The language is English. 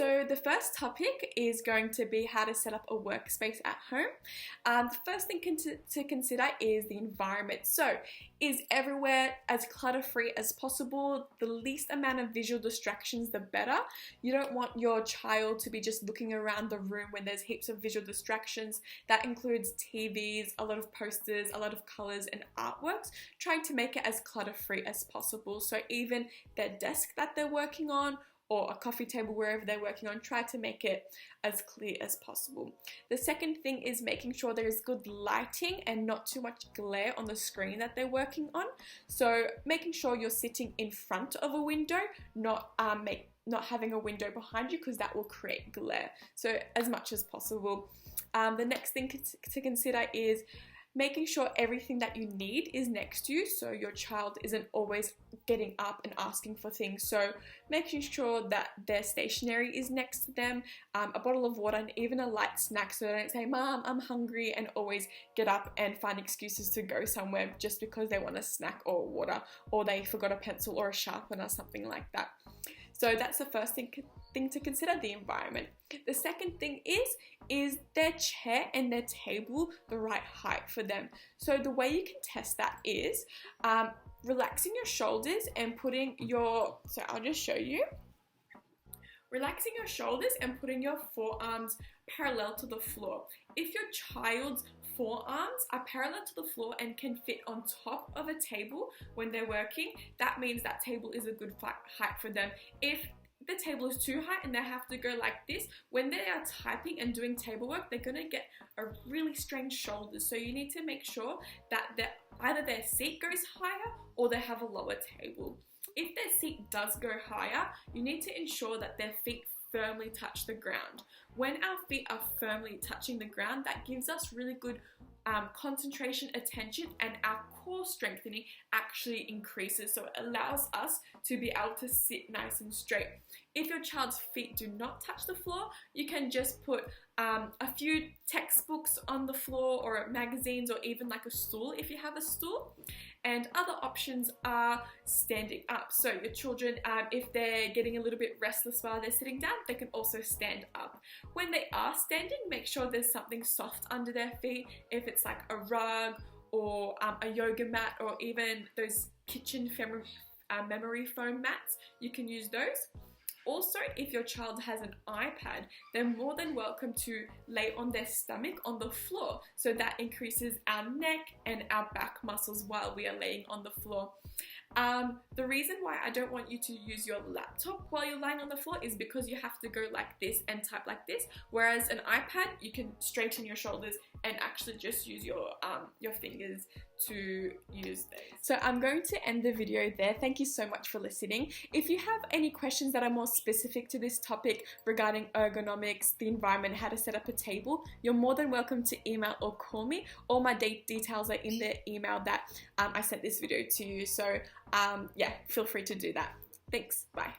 So the first topic is going to be how to set up a workspace at home. The first thing to consider is the environment. So is everywhere as clutter-free as possible? The least amount of visual distractions, the better. You don't want your child to be just looking around the room when there's heaps of visual distractions. That includes TVs, a lot of posters, a lot of colors and artworks. Trying to make it as clutter-free as possible. So even their desk that they're working on, or a coffee table, wherever they're working on, try to make it as clear as possible. The second thing is making sure there is good lighting and not too much glare on the screen that they're working on. So making sure you're sitting in front of a window, not having a window behind you, because that will create glare. So as much as possible. The next thing to consider is making sure everything that you need is next to you, so your child isn't always getting up and asking for things. So making sure that their stationery is next to them, a bottle of water and even a light snack, so they don't say, "Mom, I'm hungry," and always get up and find excuses to go somewhere just because they want a snack or water, or they forgot a pencil or a sharpener, something like that. So that's the first thing to consider, the environment. The second thing is their chair and their table the right height for them. So the way you can test that is relaxing your shoulders and putting your, so I'll just show you. Relaxing your shoulders and putting your forearms parallel to the floor. If your child's forearms are parallel to the floor and can fit on top of a table when they're working, that means that table is a good height for them. If the table is too high and they have to go like this, when they are typing and doing table work, they're going to get a really strange shoulders. So you need to make sure that either their seat goes higher or they have a lower table. If their seat does go higher, you need to ensure that their feet firmly touch the ground. When our feet are firmly touching the ground, that gives us really good concentration, attention, and our core strengthening actually increases, so it allows us to be able to sit nice and straight. If your child's feet do not touch the floor, you can just put a few textbooks on the floor, or magazines, or even like a stool if you have a stool. And other options are standing up. So your children, if they're getting a little bit restless while they're sitting down, they can also stand up. When they are standing, make sure there's something soft under their feet. If it's like a rug or a yoga mat, or even those kitchen memory foam mats, you can use those. Also, if your child has an iPad, they're more than welcome to lay on their stomach on the floor. So that increases our neck and our back muscles while we are laying on the floor. The reason why I don't want you to use your laptop while you're lying on the floor is because you have to go like this and type like this, whereas an iPad, you can straighten your shoulders and actually just use your fingers to use those. So I'm going to end the video there. Thank you so much for listening. If you have any questions that are more specific to this topic regarding ergonomics, the environment, how to set up a table, you're more than welcome to email or call me. All my details are in the email that I sent this video to you. So yeah, feel free to do that. Thanks. Bye.